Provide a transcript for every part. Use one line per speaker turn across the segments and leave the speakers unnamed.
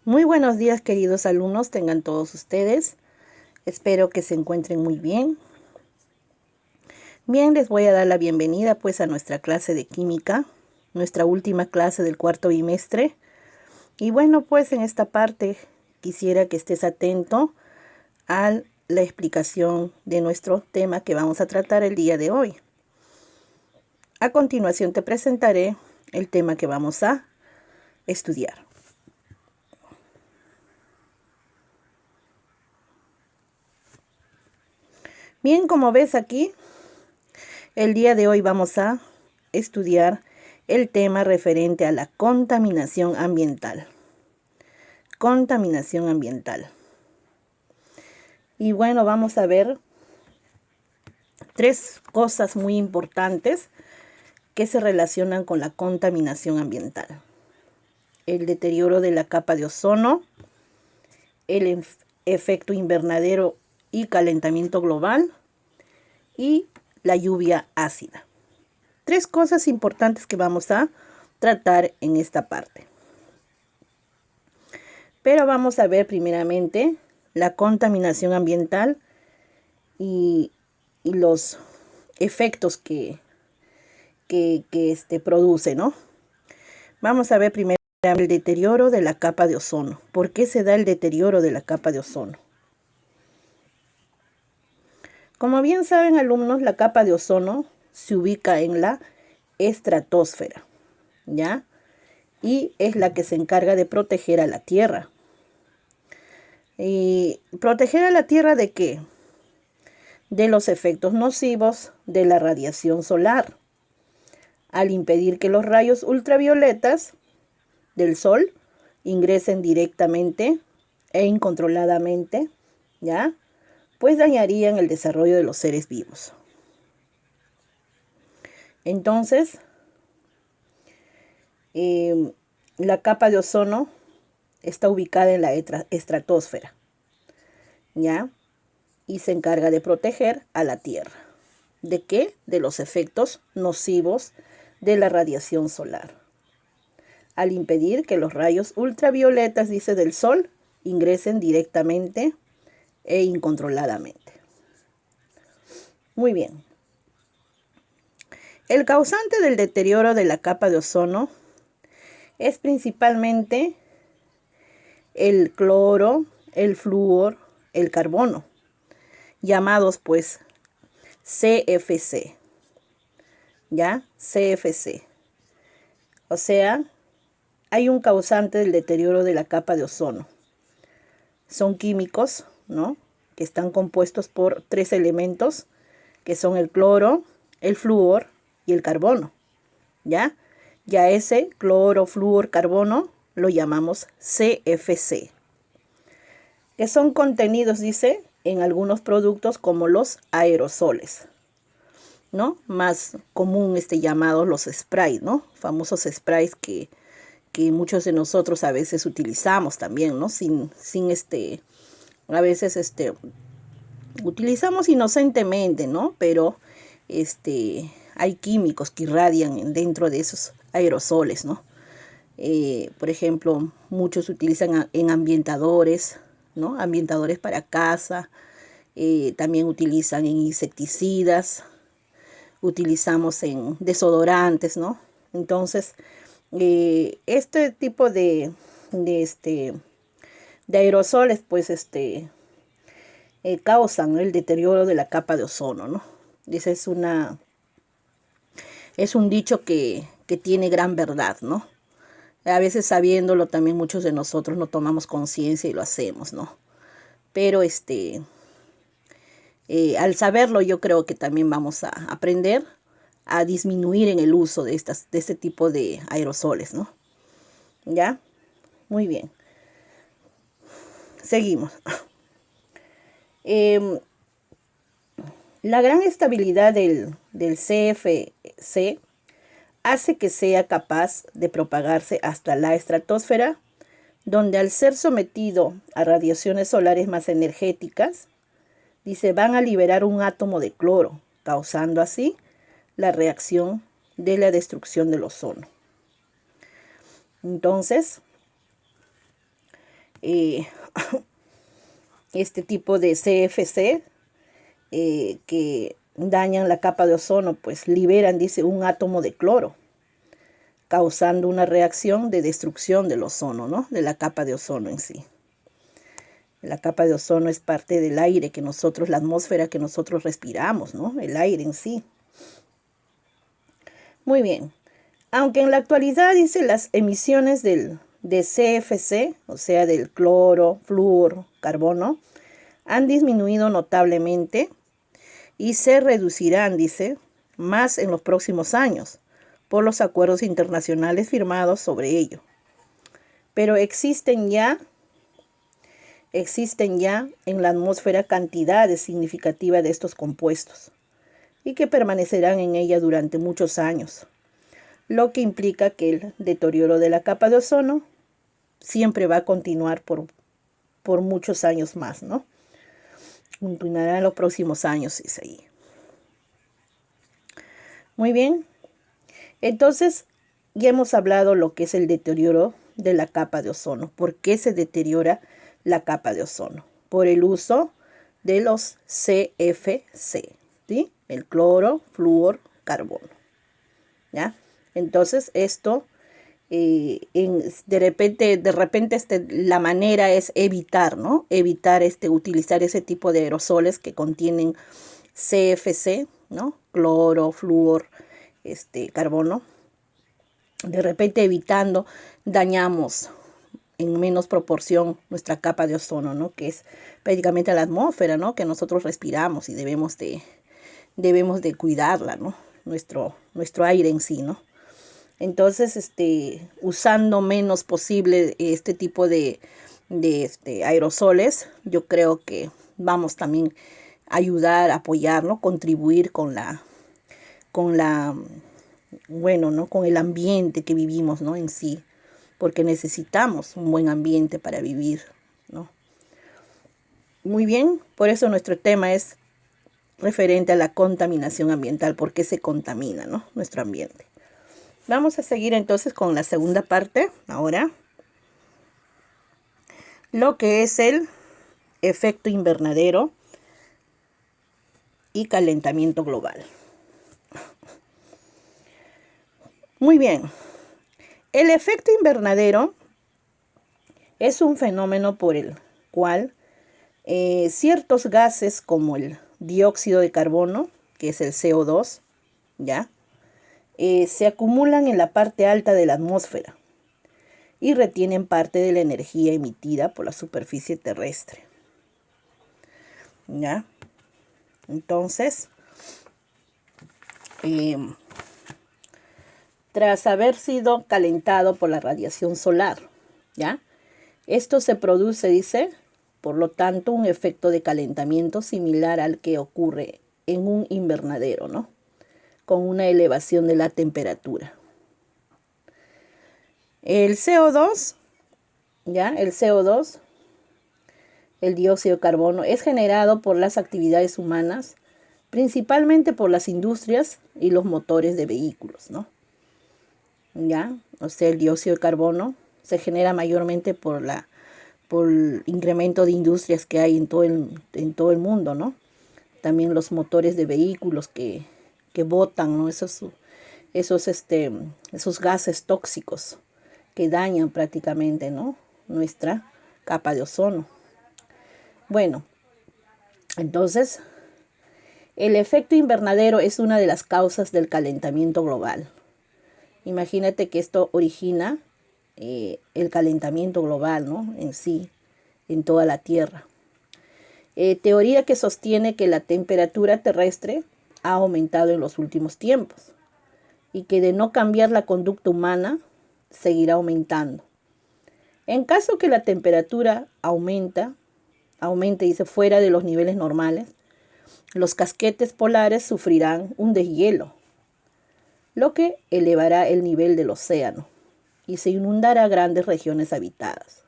Muy buenos días, queridos alumnos, tengan todos ustedes. Espero que se encuentren muy bien. Bien, les voy a dar la bienvenida pues a nuestra clase de química, nuestra última clase del cuarto bimestre. Y bueno, pues en esta parte quisiera que estés atento a la explicación de nuestro tema que vamos a tratar el día de hoy. A continuación te presentaré el tema que vamos a estudiar. Bien, como ves aquí, el día de hoy vamos a estudiar el tema referente a la contaminación ambiental. Contaminación ambiental. Y bueno, vamos a ver tres cosas muy importantes que se relacionan con la contaminación ambiental. El deterioro de la capa de ozono, el efecto invernadero y calentamiento global y la lluvia ácida. Tres cosas importantes que vamos a tratar en esta parte. Pero vamos a ver primeramente la contaminación ambiental y los efectos que produce, ¿no? Vamos a ver primero el deterioro de la capa de ozono. ¿Por qué se da el deterioro de la capa de ozono? Como bien saben, alumnos, la capa de ozono se ubica en la estratosfera, ¿ya? Y es la que se encarga de proteger a la Tierra. ¿Y proteger a la Tierra de qué? De los efectos nocivos de la radiación solar, al impedir que los rayos ultravioletas del sol ingresen directamente e incontroladamente, ¿ya? Pues dañarían el desarrollo de los seres vivos. Entonces, la capa de ozono está ubicada en la estratosfera, ¿ya? Y se encarga de proteger a la Tierra. ¿De qué? De los efectos nocivos de la radiación solar, al impedir que los rayos ultravioletas, dice, del sol ingresen directamente e incontroladamente. Muy bien. El causante del deterioro de la capa de ozono es principalmente el cloro, el flúor, el carbono, llamados pues CFC, ¿ya? CFC. O sea, hay un causante del deterioro de la capa de ozono. Son químicos, ¿no? Que están compuestos por tres elementos, que son el cloro, el flúor y el carbono, ¿ya? Ya ese cloro, flúor, carbono lo llamamos CFC, que son contenidos, dice, en algunos productos como los aerosoles, ¿no? Más común llamados los sprays, ¿no? Famosos sprays que muchos de nosotros a veces utilizamos también, ¿no? A veces utilizamos inocentemente, ¿no? Pero hay químicos que irradian dentro de esos aerosoles, ¿no? Por ejemplo, muchos utilizan en ambientadores, ¿no? Ambientadores para casa, también utilizan en insecticidas, utilizamos en desodorantes, ¿no? Entonces, este tipo de aerosoles, pues, causan el deterioro de la capa de ozono, ¿no? Ese es un dicho que tiene gran verdad, ¿no? A veces sabiéndolo también muchos de nosotros no tomamos conciencia y lo hacemos, ¿no? Pero al saberlo yo creo que también vamos a aprender a disminuir en el uso de este tipo de aerosoles, ¿no? ¿Ya? Muy bien. Seguimos. La gran estabilidad del CFC hace que sea capaz de propagarse hasta la estratosfera, donde al ser sometido a radiaciones solares más energéticas, dice, van a liberar un átomo de cloro, causando así la reacción de la destrucción del ozono. Entonces, eh, este tipo de CFC que dañan la capa de ozono, pues liberan, dice, un átomo de cloro, causando una reacción de destrucción del ozono, ¿no? De la capa de ozono en sí. La capa de ozono es parte del aire que nosotros, la atmósfera que nosotros respiramos, ¿no? El aire en sí. Muy bien. Aunque en la actualidad, dice, las emisiones de CFC, o sea, del cloro, flúor, carbono, han disminuido notablemente y se reducirán, dice, más en los próximos años por los acuerdos internacionales firmados sobre ello. Pero existen ya en la atmósfera cantidades significativas de estos compuestos y que permanecerán en ella durante muchos años, lo que implica que el deterioro de la capa de ozono siempre va a continuar por muchos años más, ¿no? Continuará en los próximos años, es ahí. Muy bien. Entonces, ya hemos hablado lo que es el deterioro de la capa de ozono. ¿Por qué se deteriora la capa de ozono? Por el uso de los CFC, ¿sí? El cloro, flúor, carbono. ¿Ya? Entonces, esto, de repente la manera es evitar, ¿no? Evitar utilizar ese tipo de aerosoles que contienen CFC, ¿no? Cloro, flúor, carbono. De repente evitando, dañamos en menos proporción nuestra capa de ozono, ¿no? Que es prácticamente la atmósfera, ¿no? Que nosotros respiramos y debemos de cuidarla, ¿no? Nuestro aire en sí, ¿no? Entonces, usando menos posible este tipo de aerosoles, yo creo que vamos también a ayudar, a apoyar, ¿no? Contribuir bueno, ¿no? Con el ambiente que vivimos, ¿no? En sí, porque necesitamos un buen ambiente para vivir, ¿no? Muy bien, por eso nuestro tema es referente a la contaminación ambiental, por qué se contamina, ¿no? Nuestro ambiente. Vamos a seguir entonces con la segunda parte, ahora, lo que es el efecto invernadero y calentamiento global. Muy bien, el efecto invernadero es un fenómeno por el cual ciertos gases como el dióxido de carbono, que es el CO2, ¿ya? Se acumulan en la parte alta de la atmósfera y retienen parte de la energía emitida por la superficie terrestre, ¿ya? Entonces, tras haber sido calentado por la radiación solar, ¿ya? Esto se produce, dice, por lo tanto, un efecto de calentamiento similar al que ocurre en un invernadero, ¿no? Con una elevación de la temperatura. El CO2, ¿ya? El CO2, el dióxido de carbono, es generado por las actividades humanas, principalmente por las industrias y los motores de vehículos, ¿no? ¿Ya? O sea, el dióxido de carbono se genera mayormente por el incremento de industrias que hay en todo el mundo, ¿no? También los motores de vehículos que botan, ¿no? Esos gases tóxicos que dañan prácticamente, ¿no? Nuestra capa de ozono. Bueno, entonces, el efecto invernadero es una de las causas del calentamiento global. Imagínate que esto origina el calentamiento global, ¿no? En sí, en toda la Tierra. Teoría que sostiene que la temperatura terrestre ha aumentado en los últimos tiempos y que de no cambiar la conducta humana, seguirá aumentando. En caso que la temperatura aumente, dice, fuera de los niveles normales, los casquetes polares sufrirán un deshielo, lo que elevará el nivel del océano y se inundará grandes regiones habitadas.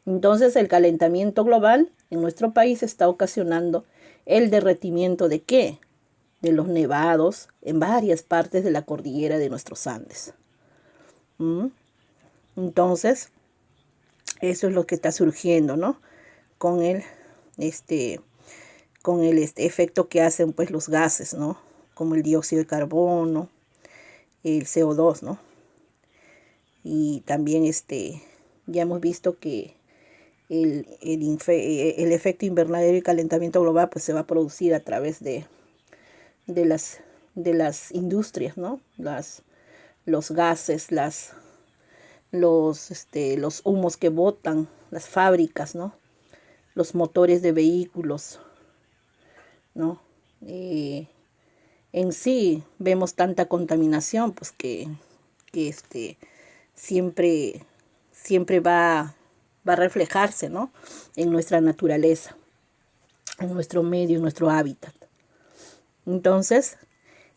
Entonces, el calentamiento global en nuestro país está ocasionando el derretimiento ¿de qué? De los nevados en varias partes de la cordillera de nuestros Andes. Entonces, Eso es lo que está surgiendo, ¿no? Con el, este, con el efecto que hacen pues los gases, ¿no? Como el dióxido de carbono, el CO2, ¿no? Y también ya hemos visto que el efecto invernadero y calentamiento global pues se va a producir a través de las, de las industrias, ¿no? Los gases, los humos que botan, las fábricas, ¿no? Los motores de vehículos, ¿no? Eh, en sí vemos tanta contaminación, pues que siempre, siempre va a reflejarse, ¿no? En nuestra naturaleza, en nuestro medio, en nuestro hábitat. Entonces,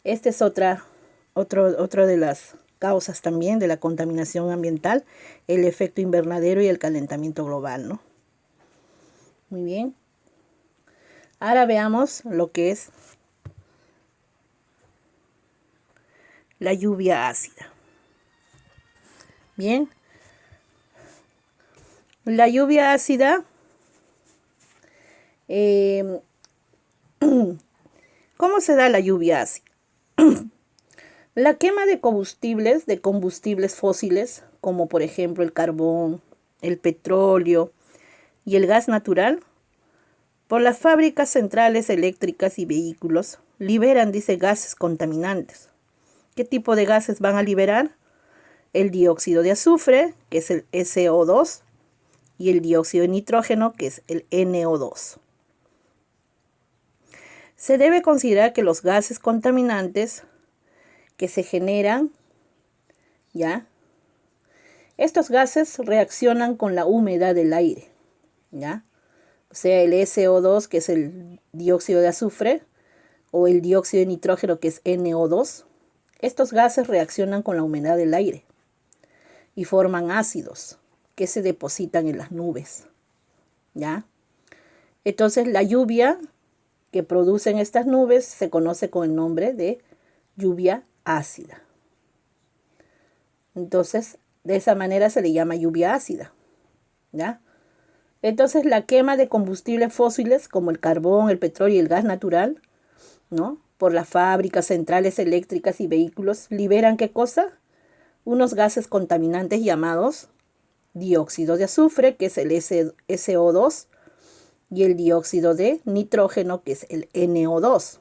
esta es otra de las causas también de la contaminación ambiental, el efecto invernadero y el calentamiento global, ¿no? Muy bien. Ahora veamos lo que es la lluvia ácida. Bien. La lluvia ácida, ¿cómo se da la lluvia ácida? La quema de combustibles fósiles, como por ejemplo el carbón, el petróleo y el gas natural, por las fábricas centrales eléctricas y vehículos, liberan, dice, gases contaminantes. ¿Qué tipo de gases van a liberar? El dióxido de azufre, que es el SO2, y el dióxido de nitrógeno, que es el NO2. Se debe considerar que los gases contaminantes que se generan, ¿ya? Estos gases reaccionan con la humedad del aire, ¿ya? O sea, el SO2, que es el dióxido de azufre, o el dióxido de nitrógeno, que es NO2, estos gases reaccionan con la humedad del aire y forman ácidos que se depositan en las nubes, ¿ya? Entonces, la lluvia que producen estas nubes se conoce con el nombre de lluvia ácida. Entonces, de esa manera se le llama lluvia ácida, ¿ya? Entonces, la quema de combustibles fósiles como el carbón, el petróleo y el gas natural, ¿no? Por las fábricas, centrales eléctricas y vehículos, liberan ¿qué cosa? Unos gases contaminantes llamados dióxido de azufre, que es el SO2, y el dióxido de nitrógeno, que es el NO2.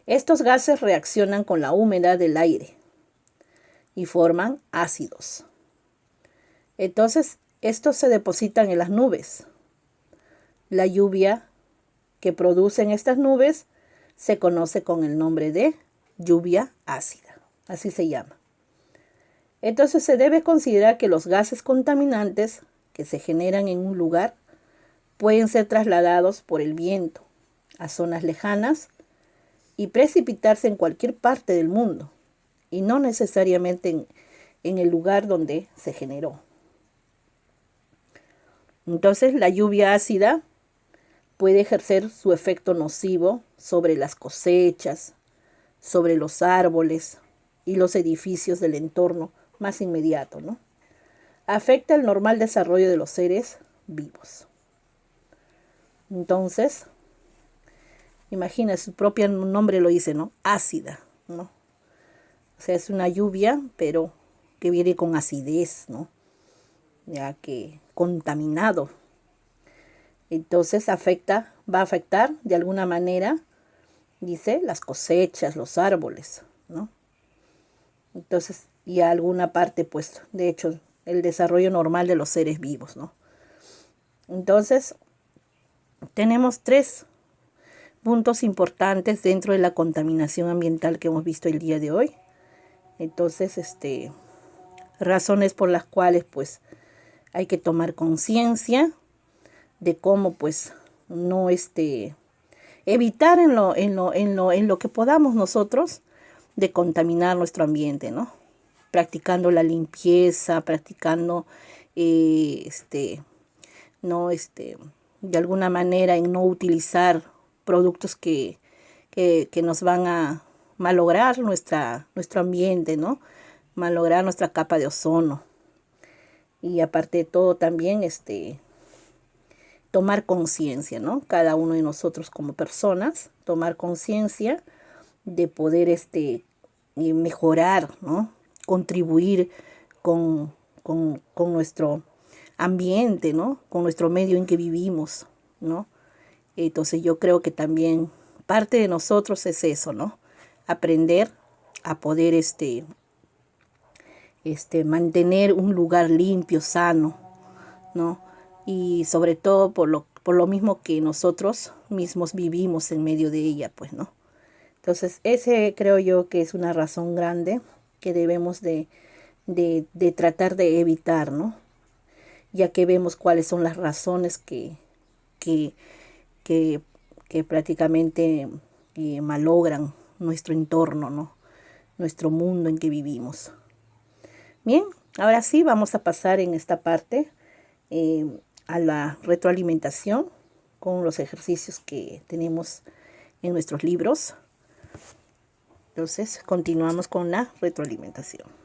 Estos gases reaccionan con la humedad del aire y forman ácidos. Entonces, estos se depositan en las nubes. La lluvia que producen estas nubes se conoce con el nombre de lluvia ácida. Así se llama. Entonces, se debe considerar que los gases contaminantes que se generan en un lugar pueden ser trasladados por el viento a zonas lejanas y precipitarse en cualquier parte del mundo, y no necesariamente en el lugar donde se generó. Entonces, la lluvia ácida puede ejercer su efecto nocivo sobre las cosechas, sobre los árboles y los edificios del entorno más inmediato, ¿no? Afecta el normal desarrollo de los seres vivos. Entonces, imagina, su propio nombre lo dice, ¿no? Ácida, ¿no? O sea, es una lluvia, pero que viene con acidez, ¿no? Ya que contaminado. Entonces va a afectar de alguna manera, dice, las cosechas, los árboles, ¿no? Entonces, y a alguna parte, pues, de hecho, el desarrollo normal de los seres vivos, ¿no? Entonces, tenemos 3 puntos importantes dentro de la contaminación ambiental que hemos visto el día de hoy. Entonces, razones por las cuales, pues, hay que tomar conciencia de cómo, pues, no evitar en lo que podamos nosotros de contaminar nuestro ambiente, ¿no? Practicando la limpieza, practicando, no, de alguna manera en no utilizar productos que nos van a malograr nuestro ambiente, ¿no? Malograr nuestra capa de ozono. Y aparte de todo también tomar conciencia, ¿no? Cada uno de nosotros como personas, tomar conciencia de poder mejorar, ¿no? Contribuir con nuestro ambiente, ¿no? Con nuestro medio en que vivimos, ¿no? Entonces yo creo que también parte de nosotros es eso, ¿no? Aprender a poder mantener un lugar limpio, sano, ¿no? Y sobre todo por lo mismo que nosotros mismos vivimos en medio de ella, pues, ¿no? Entonces, ese creo yo que es una razón grande que debemos de tratar de evitar, ¿no? Ya que vemos cuáles son las razones que, que, que prácticamente malogran nuestro entorno, ¿no? Nuestro mundo en que vivimos. Bien, ahora sí vamos a pasar en esta parte eh, a la retroalimentación con los ejercicios que tenemos en nuestros libros. Entonces, continuamos con la retroalimentación.